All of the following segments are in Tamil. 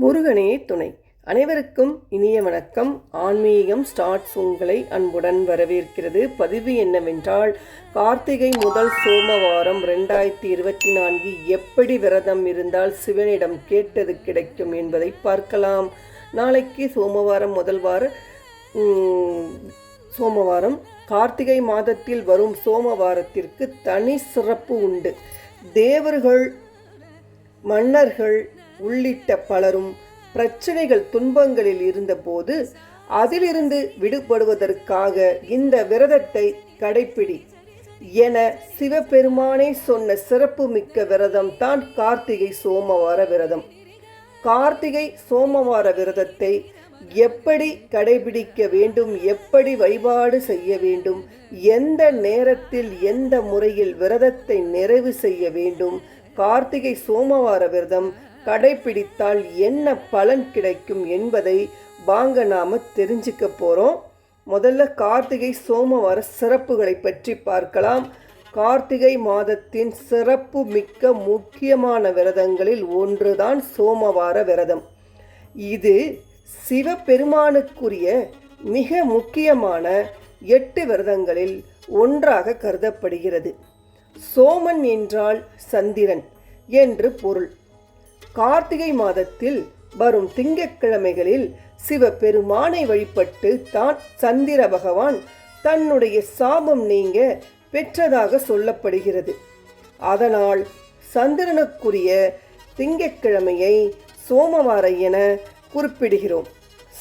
முருகனே துணை. அனைவருக்கும் இனிய வணக்கம். ஆன்மீகம் ஸ்டார்ட்ஸ் உங்களை அன்புடன் வரவேற்கிறது. பதிவு என்னவென்றால், கார்த்திகை முதல் சோமவாரம் 2024 எப்படி விரதம் இருந்தால் சிவனிடம் கேட்டது கிடைக்கும் என்பதை பார்க்கலாம். நாளைக்கு சோமவாரம், முதல் வார சோமவாரம். கார்த்திகை மாதத்தில் வரும் சோமவாரத்திற்கு தனி சிறப்பு உண்டு. தேவர்கள், மன்னர்கள் உள்ளிட்ட பலரும் பிரச்சனைகள், துன்பங்களில் இருந்தபோது அதிலிருந்து விடுபடுவதற்காக இந்த விரதத்தை கடைப்பிடி என சிவபெருமானே சொன்ன சிறப்பு மிக்க விரதம் தான் கார்த்திகை சோமவார விரதம். கார்த்திகை சோமவார விரதத்தை எப்படி கடைபிடிக்க வேண்டும், எப்படி வழிபாடு செய்ய வேண்டும், எந்த நேரத்தில் எந்த முறையில் விரதத்தை நிறைவு செய்ய வேண்டும், கார்த்திகை சோமவார விரதம் கடைபிடித்தால் என்ன பலன் கிடைக்கும் என்பதை வாங்க நாம தெரிஞ்சுக்க போகிறோம். முதல்ல கார்த்திகை சோமவார சிறப்புகளை பற்றி பார்க்கலாம். கார்த்திகை மாதத்தின் சிறப்பு மிக்க முக்கியமான விரதங்களில் ஒன்றுதான் சோமவார விரதம். இது சிவபெருமானுக்குரிய மிக முக்கியமான 8 விரதங்களில் ஒன்றாக கருதப்படுகிறது. சோமன் என்றால் சந்திரன் என்று பொருள். கார்த்திகை மாதத்தில் வரும் திங்கட்கிழமைகளில் சிவபெருமானை வழிபட்டு தான் சந்திர பகவான் தன்னுடைய சாபம் நீங்க பெற்றதாக சொல்லப்படுகிறது. அதனால் சந்திரனுக்குரிய திங்கட்கிழமையை சோமவார என குறிப்பிடுகிறோம்.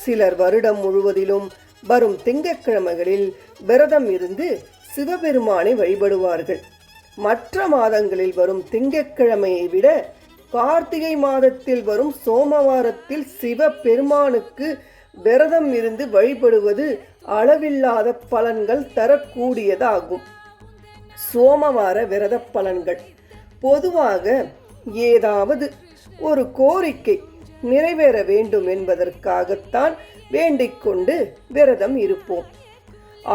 சிலர் வருடம் முழுவதிலும் வரும் திங்கட்கிழமைகளில் விரதம் இருந்து சிவபெருமானை வழிபடுவார்கள். மற்ற மாதங்களில் வரும் திங்கட்கிழமையை விட கார்த்திகை மாதத்தில் வரும் சோமவாரத்தில் சிவபெருமானுக்கு விரதம் இருந்து வழிபடுவது அளவில்லாத பலன்கள் தரக்கூடியதாகும். சோமவார விரத பலன்கள். பொதுவாக ஏதாவது ஒரு கோரிக்கை நிறைவேற வேண்டும் என்பதற்காகத்தான் வேண்டிக்கொண்டு விரதம் இருப்போம்.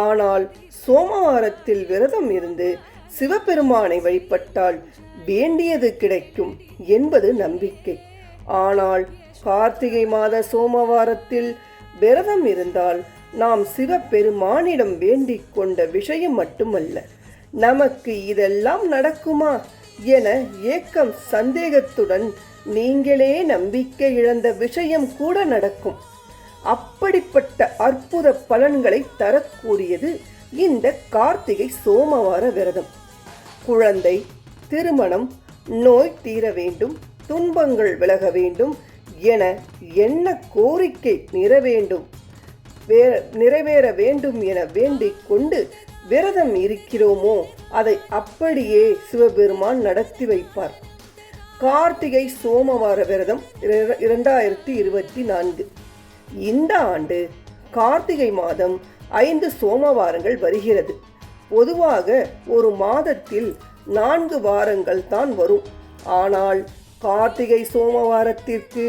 ஆனால் சோமவாரத்தில் விரதம் இருந்து சிவபெருமானை வழிபட்டால் வேண்டியது கிடைக்கும் என்பது நம்பிக்கை. ஆனால் கார்த்திகை மாத சோமவாரத்தில் விரதம் இருந்தால் நாம் சிவபெருமானிடம் வேண்டிக் கொண்ட விஷயம் மட்டுமல்ல, நமக்கு இதெல்லாம் நடக்குமா என ஏக்கம், சந்தேகத்துடன் நீங்களே நம்பிக்கை இழந்த விஷயம் கூட நடக்கும். அப்படிப்பட்ட அற்புத பலன்களை தரக்கூடியது இந்த கார்த்திகை சோமவார விரதம். குழந்தை, திருமணம், நோய் தீர வேண்டும், துன்பங்கள் விலக வேண்டும் என என்ன கோரிக்கை நிறைவேற வேண்டும் என வேண்டிக் கொண்டு விரதம் இருக்கிறோமோ அதை அப்படியே சிவபெருமான் நடத்தி வைப்பார். கார்த்திகை சோமவார விரதம் 2024. இந்த ஆண்டு கார்த்திகை மாதம் 5 சோமவாரங்கள் வருகிறது. பொதுவாக ஒரு மாதத்தில் 4 வாரங்கள் தான் வரும். ஆனால் கார்த்திகை சோமவாரத்திற்கு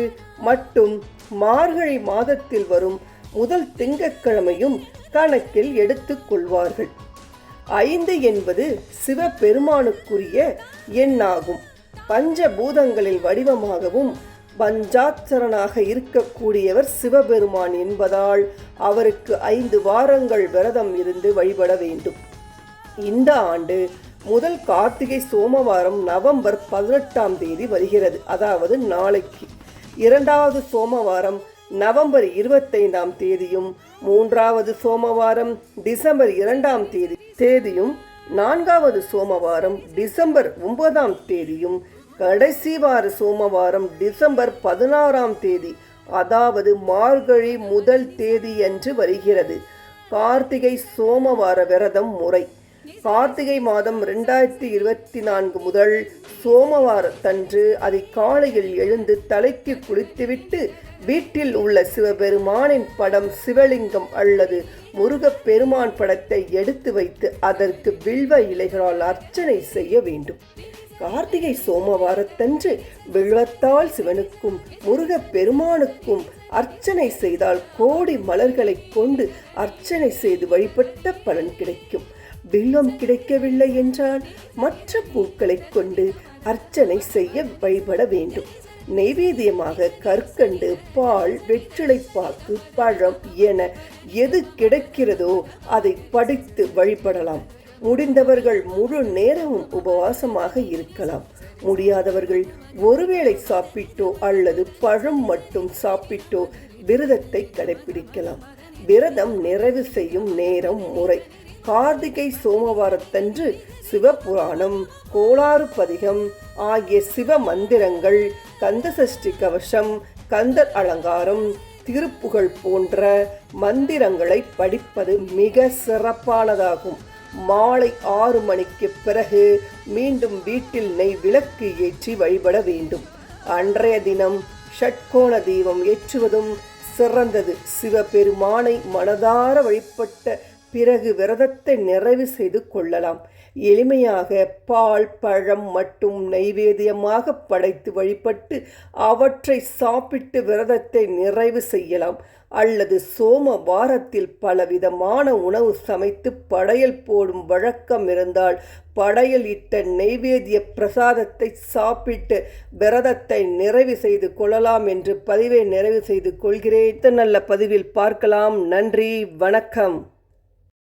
மட்டும் மார்கழி மாதத்தில் வரும் முதல் திங்கட்கிழமையும் கணக்கில் எடுத்துக் கொள்வார்கள். 5 என்பது சிவபெருமானுக்குரிய எண்ணாகும். பஞ்சபூதங்களில் வடிவமாகவும் பஞ்சாட்சரனாக இருக்கக்கூடியவர் சிவபெருமான் என்பதால் அவருக்கு 5 வாரங்கள் விரதம் இருந்து வழிபட வேண்டும். இந்த ஆண்டு முதல் கார்த்திகை சோமவாரம் நவம்பர் 18ஆம் தேதி வருகிறது, அதாவது நாளைக்கு. 2வது சோமவாரம் நவம்பர் 25ஆம் தேதியும், 3வது சோமவாரம் டிசம்பர் 2ஆம் தேதியும், 4வது சோமவாரம் டிசம்பர் 9ஆம் தேதியும், கடைசி வார சோமவாரம் டிசம்பர் 16ஆம் தேதி, அதாவது மார்கழி முதல் தேதி என்று வருகிறது. கார்த்திகை சோமவார விரதம் முறை. கார்த்திகை மாதம் 2024 முதல் சோமவாரத்தன்று அதிகாலையில் எழுந்து தலைக்கு குளித்துவிட்டு வீட்டில் உள்ள சிவபெருமானின் படம், சிவலிங்கம் அல்லது முருகப்பெருமான் படத்தை எடுத்து வைத்து அதற்கு வில்வ இலைகளால் அர்ச்சனை செய்ய வேண்டும். கார்த்திகை சோமவாரத்தன்று வில்வத்தால் சிவனுக்கும் முருகப்பெருமானுக்கும் அர்ச்சனை செய்தால் கோடி மலர்களை கொண்டு அர்ச்சனை செய்து வழிபட்ட பலன் கிடைக்கும். வில்வம் கிடைக்கவில்லை என்றால் மற்ற பூக்களை கொண்டு அர்ச்சனை செய்ய வழிபட வேண்டும். நெய்வேத்தியமாக கற்கண்டு, பால், வெற்றிலைப்பாக்கு, பழம் என எது கிடைக்கிறதோ அதை படைத்து வழிபடலாம். முடிந்தவர்கள் முழு நேரமும் உபவாசமாக இருக்கலாம். முடியாதவர்கள் ஒருவேளை சாப்பிட்டோ அல்லது பழம் மட்டும் சாப்பிட்டோ விரதத்தை கடைபிடிக்கலாம். விரதம் நிறைவு செய்யும் நேரம் முறை: கார்த்திகை சோமவாரத்தன்று சிவபுராணம், கோளாறு பதிகம் ஆகிய சிவ மந்திரங்கள், கந்தசஷ்டி கவசம், கந்தர் அலங்காரம், திருப்புகழ் போன்ற மந்திரங்களை படிப்பது மிக சிறப்பானதாகும். மாலை 6 மணிக்கு பிறகு மீண்டும் வீட்டில் நெய் விளக்கு ஏற்றி வழிபட வேண்டும். அன்றைய தினம் ஷட்கோண தீபம் ஏற்றுவதும் சிறந்தது. சிவபெருமானை மனதார வழிபட்ட பிறகு விரதத்தை நிறைவு செய்து கொள்ளலாம். எளிமையாக பால், பழம் மட்டும் நைவேத்தியமாக படைத்து வழிபட்டு அவற்றை சாப்பிட்டு விரதத்தை நிறைவு செய்யலாம். அல்லது சோமவாரத்தில் பலவிதமான உணவு சமைத்து படையல் போடும் வழக்கம் இருந்தால் படையல் இட்ட நெய்வேத்திய பிரசாதத்தை சாப்பிட்டு விரதத்தை நிறைவு செய்து கொள்ளலாம் என்று பதிவை நிறைவு செய்து கொள்கிறேன். நல்ல பதிவில் பார்க்கலாம். நன்றி, வணக்கம்.